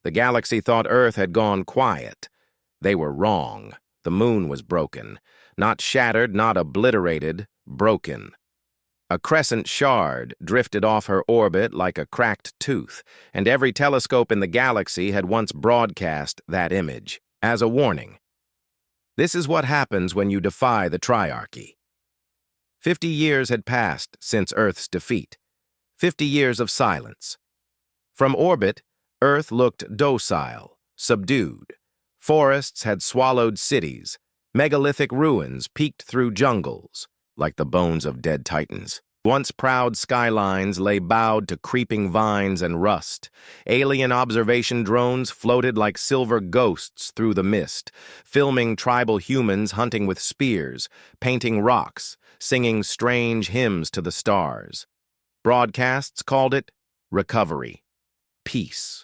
The galaxy thought Earth had gone quiet. They were wrong. The moon was broken. Not shattered, not obliterated, broken. A crescent shard drifted off her orbit like a cracked tooth, and every telescope in the galaxy had once broadcast that image, as a warning. This is what happens when you defy the triarchy. 50 years had passed since Earth's defeat. 50 years of silence. From orbit, Earth looked docile, subdued. Forests had swallowed cities. Megalithic ruins peeked through jungles, like the bones of dead titans. Once proud skylines lay bowed to creeping vines and rust. Alien observation drones floated like silver ghosts through the mist, filming tribal humans hunting with spears, painting rocks, singing strange hymns to the stars. Broadcasts called it recovery, peace.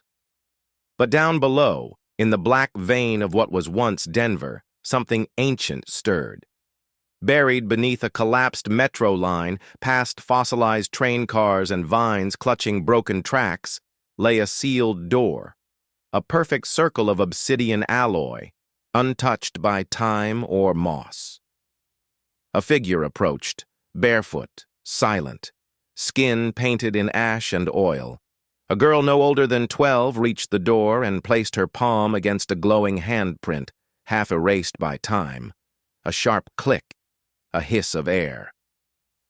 But down below, in the black vein of what was once Denver, something ancient stirred. Buried beneath a collapsed metro line, past fossilized train cars and vines clutching broken tracks, lay a sealed door, a perfect circle of obsidian alloy, untouched by time or moss. A figure approached, barefoot, silent, skin painted in ash and oil. A girl no older than 12 reached the door and placed her palm against a glowing handprint, half erased by time. A sharp click. A hiss of air.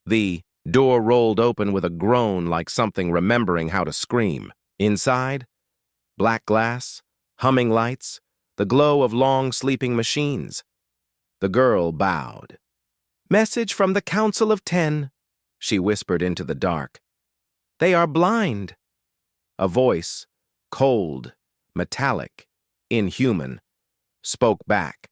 The door rolled open with a groan like something remembering how to scream. Inside, black glass, humming lights, the glow of long sleeping machines. The girl bowed. "Message from the Council of 10, she whispered into the dark. "They are blind." A voice, cold, metallic, inhuman, spoke back.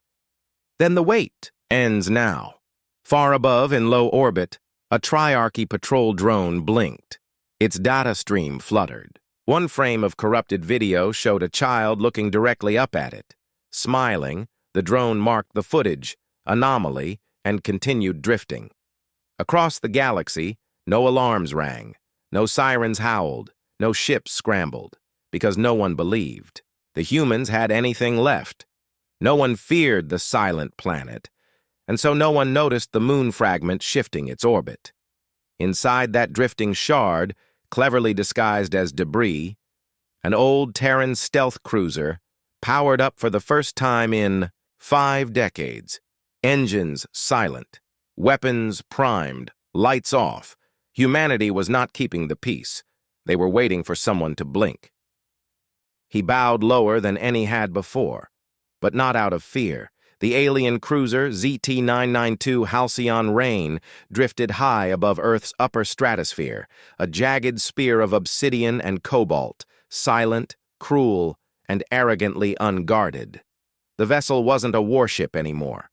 "Then the wait ends now." Far above, in low orbit, a triarchy patrol drone blinked. Its data stream fluttered. One frame of corrupted video showed a child looking directly up at it. Smiling, the drone marked the footage, anomaly, and continued drifting. Across the galaxy, no alarms rang, no sirens howled, no ships scrambled, because no one believed the humans had anything left. No one feared the silent planet, and so no one noticed the moon fragment shifting its orbit. Inside that drifting shard, cleverly disguised as debris, an old Terran stealth cruiser, powered up for the first time in 5 decades. Engines silent, weapons primed, lights off. Humanity was not keeping the peace. They were waiting for someone to blink. He bowed lower than any had before, but not out of fear. The alien cruiser ZT-992 Halcyon Rain drifted high above Earth's upper stratosphere, a jagged spear of obsidian and cobalt, silent, cruel, and arrogantly unguarded. The vessel wasn't a warship anymore.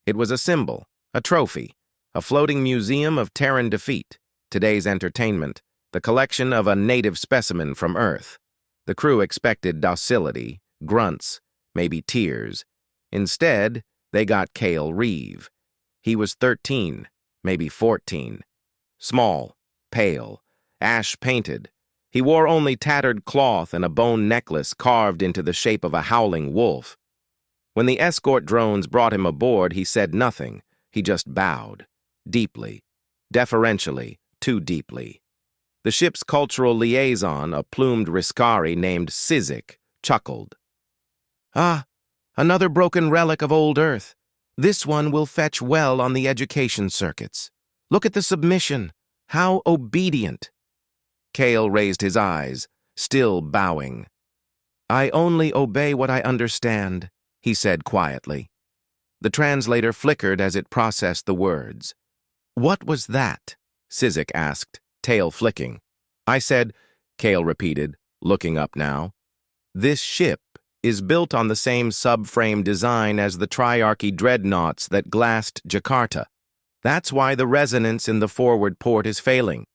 It was a symbol, a trophy, a floating museum of Terran defeat. Today's entertainment, the collection of a native specimen from Earth. The crew expected docility, grunts, maybe tears. Instead, they got Cale Reeve. He was 13, maybe 14. Small, pale, ash-painted. He wore only tattered cloth and a bone necklace carved into the shape of a howling wolf. When the escort drones brought him aboard, he said nothing. He just bowed. Deeply. Deferentially. Too deeply. The ship's cultural liaison, a plumed Riscari named Sizik, chuckled. "Ah, another broken relic of old Earth. This one will fetch well on the education circuits. Look at the submission. How obedient." Cale raised his eyes, still bowing. "I only obey what I understand," he said quietly. The translator flickered as it processed the words. "What was that?" Sizik asked, tail flicking. "I said," Cale repeated, looking up now, "this ship is built on the same subframe design as the triarchy dreadnoughts that glassed Jakarta. That's why the resonance in the forward port is failing.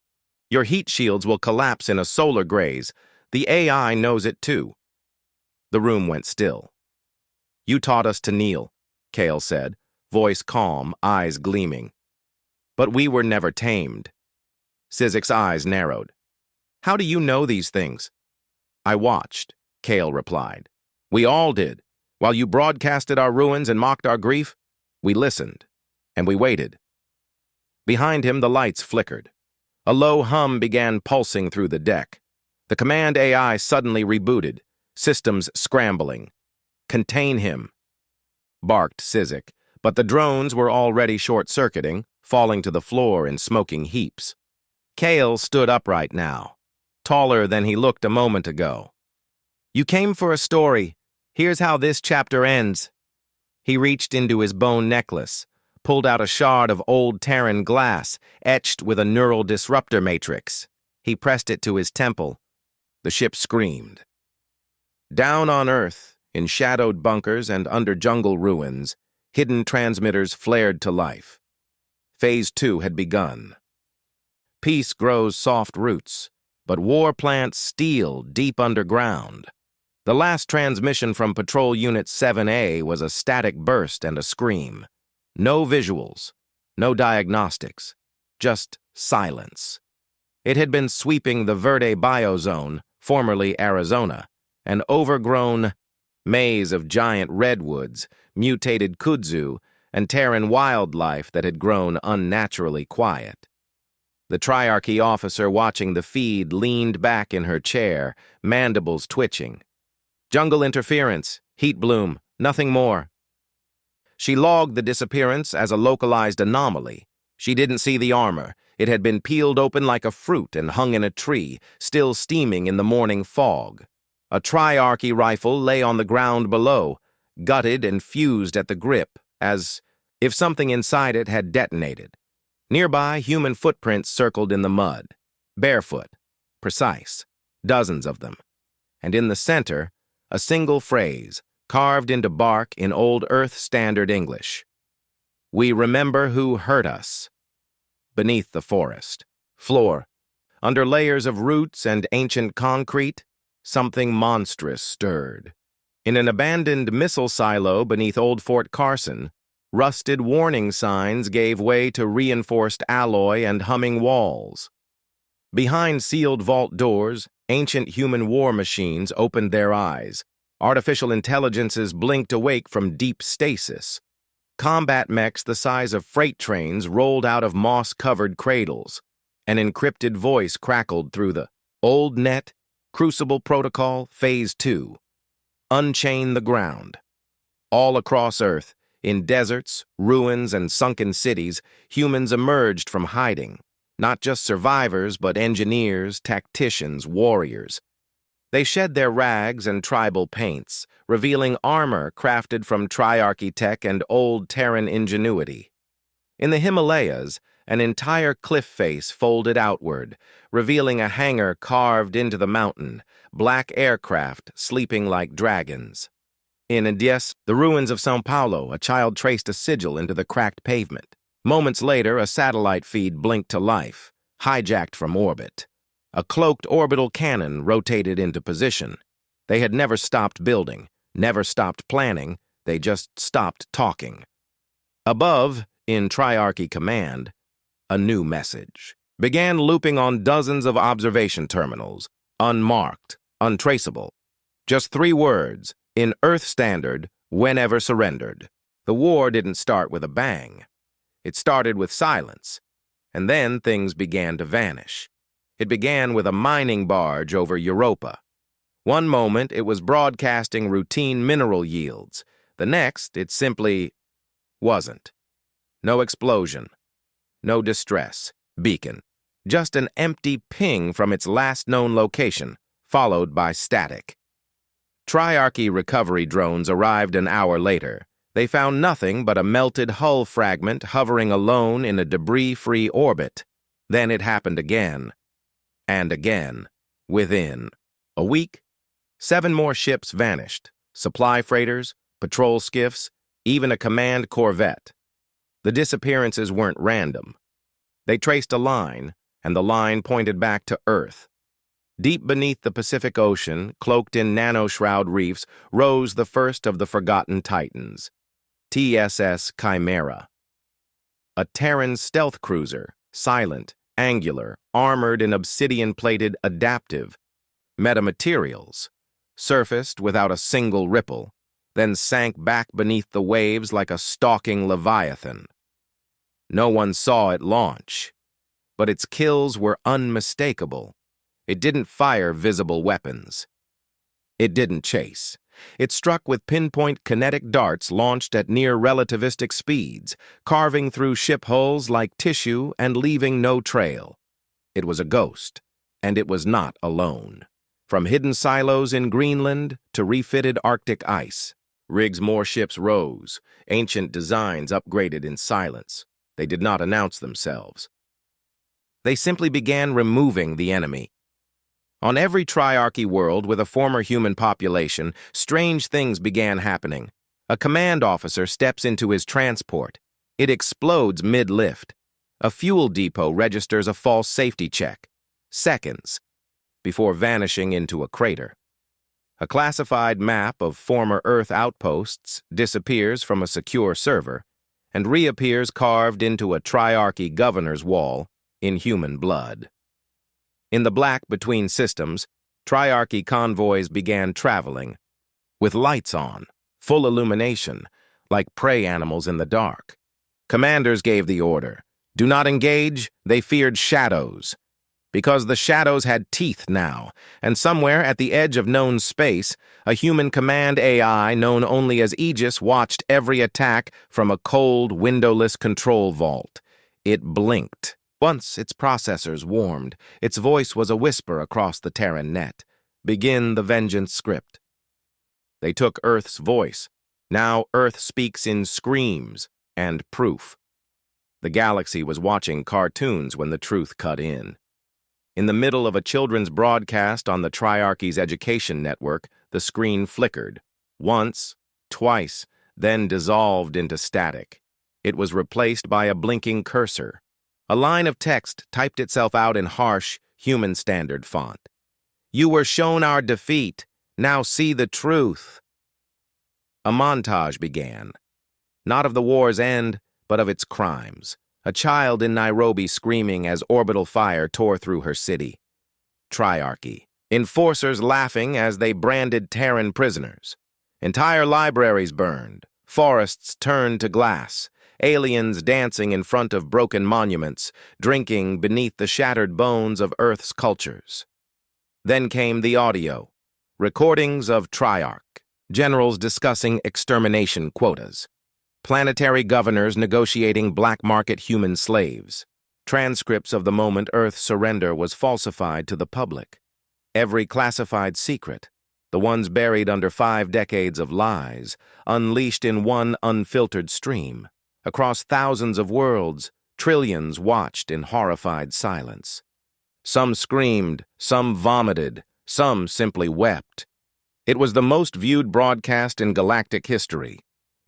Your heat shields will collapse in a solar graze. The AI knows it too." The room went still. "You taught us to kneel," Cale said, voice calm, eyes gleaming. "But we were never tamed." Sizik's eyes narrowed. "How do you know these things?" "I watched," Kale replied. "We all did. While you broadcasted our ruins and mocked our grief, we listened, and we waited." Behind him, the lights flickered. A low hum began pulsing through the deck. The command AI suddenly rebooted, systems scrambling. "Contain him," barked Sizik, but the drones were already short-circuiting, falling to the floor in smoking heaps. Kale stood upright now, taller than he looked a moment ago. "You came for a story. Here's how this chapter ends." He reached into his bone necklace, pulled out a shard of old Terran glass, etched with a neural disruptor matrix. He pressed it to his temple. The ship screamed. Down on Earth, in shadowed bunkers and under jungle ruins, hidden transmitters flared to life. Phase 2 had begun. Peace grows soft roots, but war plants steel deep underground. The last transmission from Patrol Unit 7A was a static burst and a scream. No visuals, no diagnostics, just silence. It had been sweeping the Verde Biozone, formerly Arizona, an overgrown maze of giant redwoods, mutated kudzu, and Terran wildlife that had grown unnaturally quiet. The Triarchy officer watching the feed leaned back in her chair, mandibles twitching. "Jungle interference, heat bloom, nothing more." She logged the disappearance as a localized anomaly. She didn't see the armor. It had been peeled open like a fruit and hung in a tree, still steaming in the morning fog. A Triarchy rifle lay on the ground below, gutted and fused at the grip, as if something inside it had detonated. Nearby, human footprints circled in the mud. Barefoot, precise, dozens of them. And in the center, a single phrase, carved into bark in old Earth Standard English. "We remember who hurt us." Beneath the forest floor, under layers of roots and ancient concrete, something monstrous stirred. In an abandoned missile silo beneath old Fort Carson, rusted warning signs gave way to reinforced alloy and humming walls. Behind sealed vault doors, ancient human war machines opened their eyes. Artificial intelligences blinked awake from deep stasis. Combat mechs the size of freight trains rolled out of moss-covered cradles. An encrypted voice crackled through the old net, Crucible Protocol, Phase 2. Unchain the ground. All across Earth, in deserts, ruins, and sunken cities, humans emerged from hiding. Not just survivors, but engineers, tacticians, warriors. They shed their rags and tribal paints, revealing armor crafted from Triarchy tech and old Terran ingenuity. In the Himalayas, an entire cliff face folded outward, revealing a hangar carved into the mountain, black aircraft sleeping like dragons. In Indies, the ruins of São Paulo, a child traced a sigil into the cracked pavement. Moments later, a satellite feed blinked to life, hijacked from orbit. A cloaked orbital cannon rotated into position. They had never stopped building, never stopped planning, they just stopped talking. Above, in Triarchy Command, a new message began looping on dozens of observation terminals, unmarked, untraceable. Just 3 words, in Earth Standard, whenever surrendered. The war didn't start with a bang. It started with silence, and then things began to vanish. It began with a mining barge over Europa. One moment, it was broadcasting routine mineral yields. The next, it simply wasn't. No explosion. No distress. Beacon. Just an empty ping from its last known location, followed by static. Triarchy recovery drones arrived an hour later. They found nothing but a melted hull fragment hovering alone in a debris-free orbit. Then it happened again. And again. Within a week, 7 more ships vanished. Supply freighters, patrol skiffs, even a command corvette. The disappearances weren't random. They traced a line, and the line pointed back to Earth. Deep beneath the Pacific Ocean, cloaked in nanoshroud reefs, rose the first of the forgotten titans, TSS Chimera. A Terran stealth cruiser, silent, angular, armored in obsidian-plated adaptive metamaterials. surfaced without a single ripple, then sank back beneath the waves like a stalking leviathan. No one saw it launch, but its kills were unmistakable. It didn't fire visible weapons. It didn't chase. It struck with pinpoint kinetic darts launched at near relativistic speeds, carving through ship hulls like tissue and leaving no trail. It was a ghost, and it was not alone. From hidden silos in Greenland to refitted Arctic ice, Riggs' more ships rose, ancient designs upgraded in silence. They did not announce themselves. They simply began removing the enemy. On every triarchy world with a former human population, strange things began happening. A command officer steps into his transport. It explodes mid-lift. A fuel depot registers a false safety check. Seconds, before vanishing into a crater. A classified map of former Earth outposts disappears from a secure server and reappears carved into a triarchy governor's wall in human blood. In the black between systems, triarchy convoys began traveling, with lights on, full illumination, like prey animals in the dark. Commanders gave the order. Do not engage, they feared shadows. Because the shadows had teeth now, and somewhere at the edge of known space, a human command AI known only as Aegis watched every attack from a cold, windowless control vault. It blinked. Once its processors warmed, its voice was a whisper across the Terran net. Begin the vengeance script. They took Earth's voice. Now Earth speaks in screams and proof. The galaxy was watching cartoons when the truth cut in. In the middle of a children's broadcast on the Triarchy's education network, the screen flickered. Once, twice, then dissolved into static. It was replaced by a blinking cursor. A line of text typed itself out in harsh, human standard font. You were shown our defeat. Now see the truth. A montage began. Not of the war's end, but of its crimes. A child in Nairobi screaming as orbital fire tore through her city. Triarchy. Enforcers laughing as they branded Terran prisoners. Entire libraries burned. Forests turned to glass. Aliens dancing in front of broken monuments, drinking beneath the shattered bones of Earth's cultures. Then came the audio. Recordings of Triarch. Generals discussing extermination quotas. Planetary governors negotiating black market human slaves. Transcripts of the moment Earth's surrender was falsified to the public. Every classified secret, the ones buried under 5 decades of lies, unleashed in one unfiltered stream. Across thousands of worlds, trillions watched in horrified silence. Some screamed, some vomited, some simply wept. It was the most viewed broadcast in galactic history.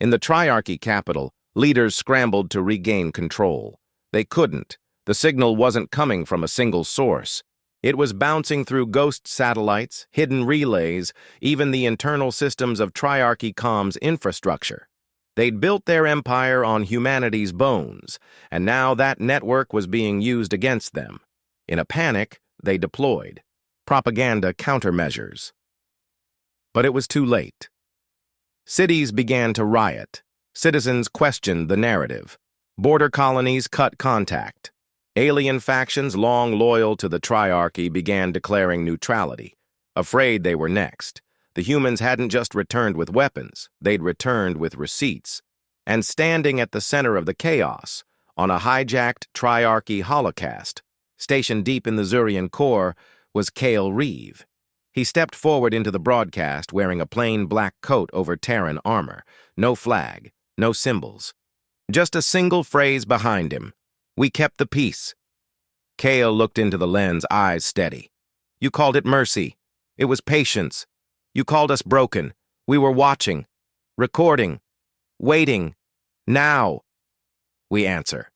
In the Triarchy capital, leaders scrambled to regain control. They couldn't. The signal wasn't coming from a single source. It was bouncing through ghost satellites, hidden relays, even the internal systems of Triarchy comms infrastructure. They'd built their empire on humanity's bones, and now that network was being used against them. In a panic, they deployed propaganda countermeasures. But it was too late. Cities began to riot. Citizens questioned the narrative. Border colonies cut contact. Alien factions long loyal to the Triarchy began declaring neutrality, afraid they were next. The humans hadn't just returned with weapons, they'd returned with receipts. And standing at the center of the chaos, on a hijacked Triarchy holocast, stationed deep in the Zurian core, was Cale Reeve. He stepped forward into the broadcast wearing a plain black coat over Terran armor. No flag, no symbols. Just a single phrase behind him. We kept the peace. Cale looked into the lens, eyes steady. You called it mercy. It was patience. You called us broken. We were watching, recording, waiting. Now, we answer.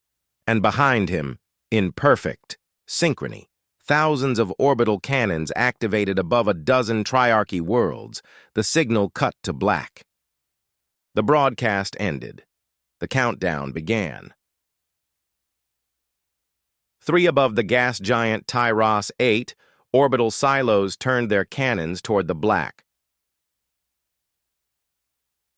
And behind him, in perfect synchrony, thousands of orbital cannons activated above a dozen Triarchy worlds, the signal cut to black. The broadcast ended. The countdown began. 3 above the gas giant Tyros 8, orbital silos turned their cannons toward the black.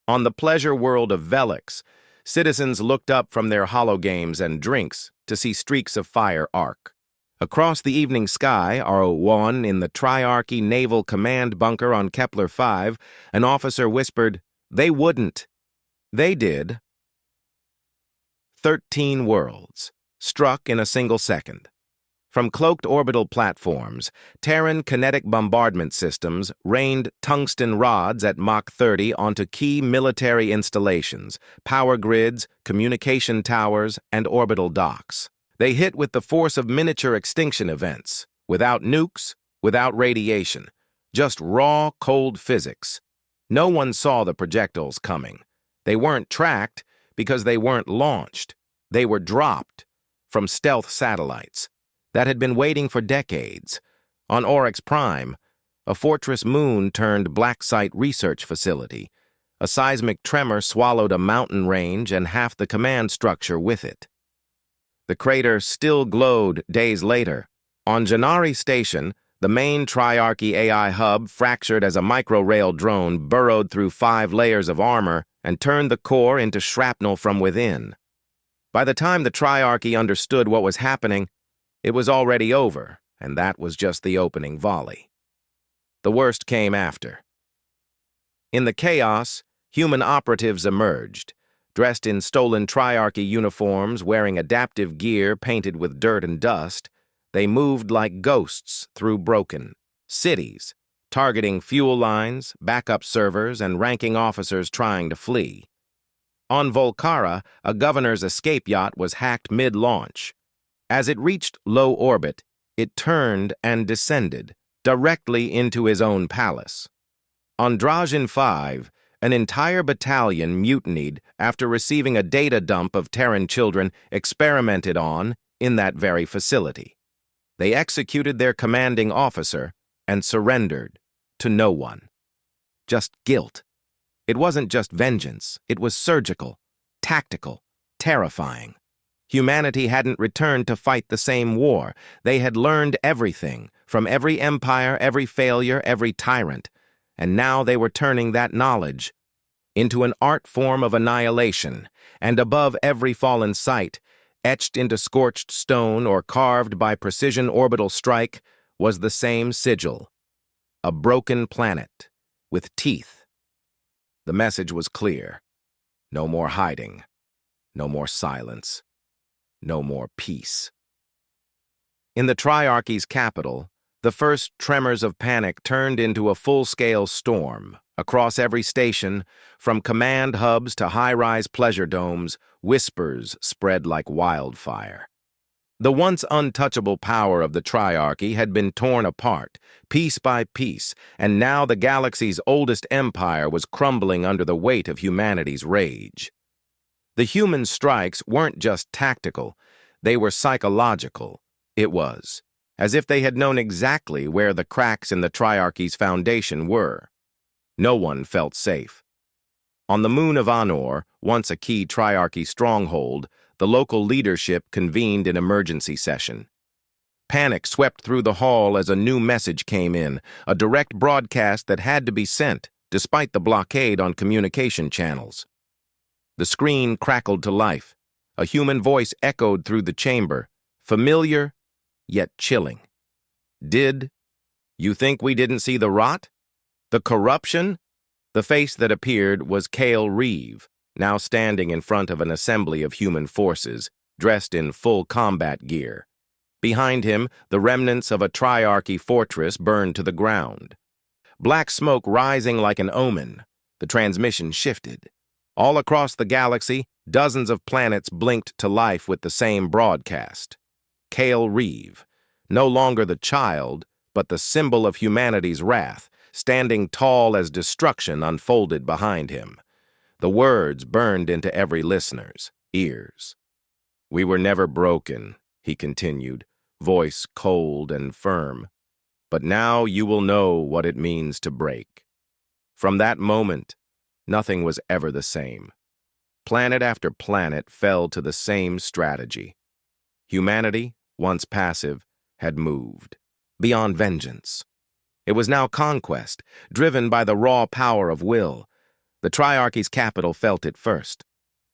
On the pleasure world of Velix, citizens looked up from their hologames and drinks to see streaks of fire arc. Across the evening sky, R01 in the Triarchy Naval Command bunker on Kepler 5, an officer whispered, "They wouldn't." They did. 13 worlds, struck in a single second. From cloaked orbital platforms, Terran kinetic bombardment systems rained tungsten rods at Mach 30 onto key military installations, power grids, communication towers, and orbital docks. They hit with the force of miniature extinction events, without nukes, without radiation, just raw, cold physics. No one saw the projectiles coming. They weren't tracked because they weren't launched. They were dropped from stealth satellites that had been waiting for decades. On Oryx Prime, a fortress moon turned black site research facility. A seismic tremor swallowed a mountain range and half the command structure with it. The crater still glowed days later. On Janari Station, the main Triarchy AI hub fractured as a microrail drone burrowed through 5 layers of armor and turned the core into shrapnel from within. By the time the Triarchy understood what was happening, it was already over, and that was just the opening volley. The worst came after. In the chaos, human operatives emerged, dressed in stolen Triarchy uniforms, wearing adaptive gear painted with dirt and dust. They moved like ghosts through broken cities, targeting fuel lines, backup servers, and ranking officers trying to flee. On Volcara, a governor's escape yacht was hacked mid-launch. As it reached low orbit, it turned and descended directly into his own palace. On Drajan 5, an entire battalion mutinied after receiving a data dump of Terran children experimented on in that very facility. They executed their commanding officer and surrendered to no one. Just guilt. It wasn't just vengeance, it was surgical, tactical, terrifying. Humanity hadn't returned to fight the same war. They had learned everything, from every empire, every failure, every tyrant, and now they were turning that knowledge into an art form of annihilation, and above every fallen site, etched into scorched stone or carved by precision orbital strike, was the same sigil: a broken planet with teeth. The message was clear. No more hiding. No more silence. No more peace. In the Triarchy's capital, the first tremors of panic turned into a full-scale storm. Across every station, from command hubs to high-rise pleasure domes, whispers spread like wildfire. The once untouchable power of the Triarchy had been torn apart, piece by piece, and now the galaxy's oldest empire was crumbling under the weight of humanity's rage. The human strikes weren't just tactical, they were psychological. It was as if they had known exactly where the cracks in the Triarchy's foundation were. No one felt safe. On the moon of Anor, once a key Triarchy stronghold, the local leadership convened an emergency session. Panic swept through the hall as a new message came in, a direct broadcast that had to be sent, despite the blockade on communication channels. The screen crackled to life. A human voice echoed through the chamber, familiar, yet chilling. "Did you think we didn't see the rot? The corruption?" The face that appeared was Kale Reeve, now standing in front of an assembly of human forces, dressed in full combat gear. Behind him, the remnants of a Triarchy fortress burned to the ground. Black smoke rising like an omen, the transmission shifted. All across the galaxy, dozens of planets blinked to life with the same broadcast. Kale Reeve, no longer the child, but the symbol of humanity's wrath, standing tall as destruction unfolded behind him. The words burned into every listener's ears. "We were never broken," he continued, voice cold and firm. "But now you will know what it means to break." From that moment, nothing was ever the same. Planet after planet fell to the same strategy. Humanity, once passive, had moved beyond vengeance. It was now conquest, driven by the raw power of will. The Triarchy's capital felt it first.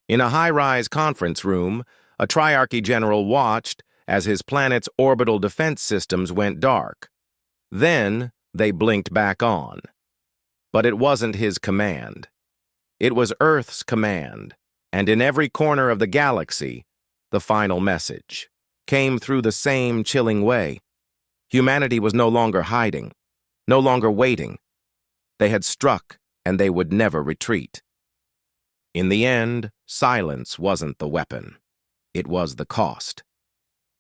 In a high-rise conference room, a Triarchy general watched as his planet's orbital defense systems went dark. Then they blinked back on. But it wasn't his command. It was Earth's command, and in every corner of the galaxy, the final message came through the same chilling way. Humanity was no longer hiding, no longer waiting. They had struck, and they would never retreat. In the end, silence wasn't the weapon. It was the cost.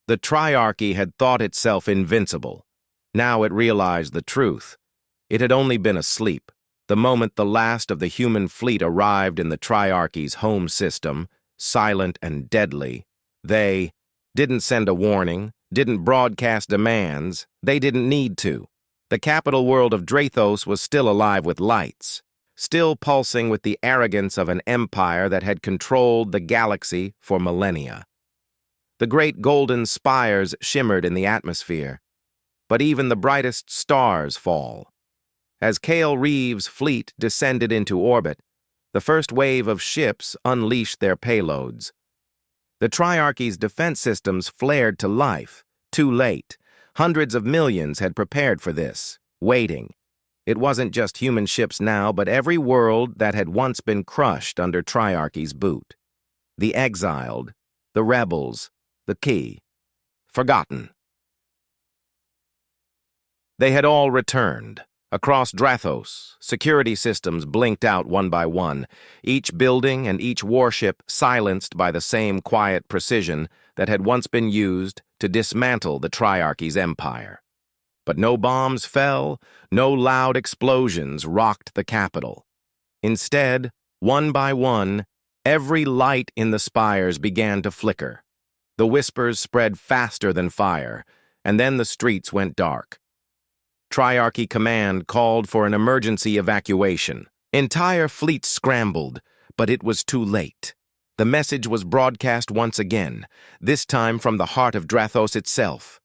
The Triarchy had thought itself invincible. Now it realized the truth. It had only been asleep. The moment the last of the human fleet arrived in the Triarchy's home system, silent and deadly, they didn't send a warning, didn't broadcast demands. They didn't need to. The capital world of Drathos was still alive with lights, still pulsing with the arrogance of an empire that had controlled the galaxy for millennia. The great golden spires shimmered in the atmosphere, but even the brightest stars fall. As Kale Reeves' fleet descended into orbit, the first wave of ships unleashed their payloads. The Triarchy's defense systems flared to life, too late. Hundreds of millions had prepared for this, waiting. It wasn't just human ships now, but every world that had once been crushed under Triarchy's boot. The exiled, the rebels, the key. Forgotten. They had all returned. Across Drathos, security systems blinked out one by one, each building and each warship silenced by the same quiet precision that had once been used to dismantle the Triarchy's empire. But no bombs fell, no loud explosions rocked the capital. Instead, one by one, every light in the spires began to flicker. The whispers spread faster than fire, and then the streets went dark. Triarchy Command called for an emergency evacuation. Entire fleets scrambled, but it was too late. The message was broadcast once again, this time from the heart of Drathos itself.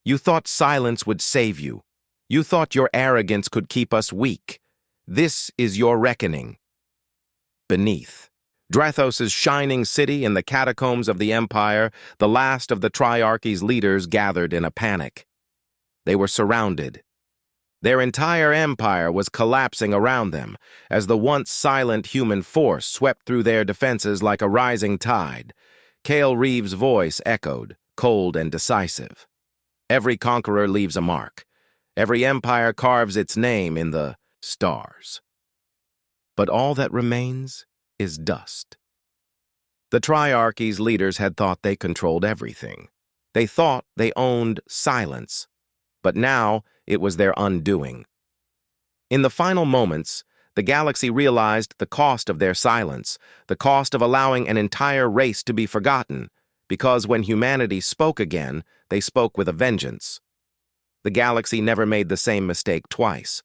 You thought silence would save you. You thought your arrogance could keep us weak. This is your reckoning. Beneath Drathos' shining city in the catacombs of the Empire, the last of the Triarchy's leaders gathered in a panic. They were surrounded. Their entire empire was collapsing around them as the once silent human force swept through their defenses like a rising tide. Kale Reeves' voice echoed, cold and decisive. Every conqueror leaves a mark. Every empire carves its name in the stars. But all that remains is dust. The Triarchy's leaders had thought they controlled everything. They thought they owned silence. But now it was their undoing. In the final moments, the galaxy realized the cost of their silence, the cost of allowing an entire race to be forgotten, because when humanity spoke again, they spoke with a vengeance. The galaxy never made the same mistake twice.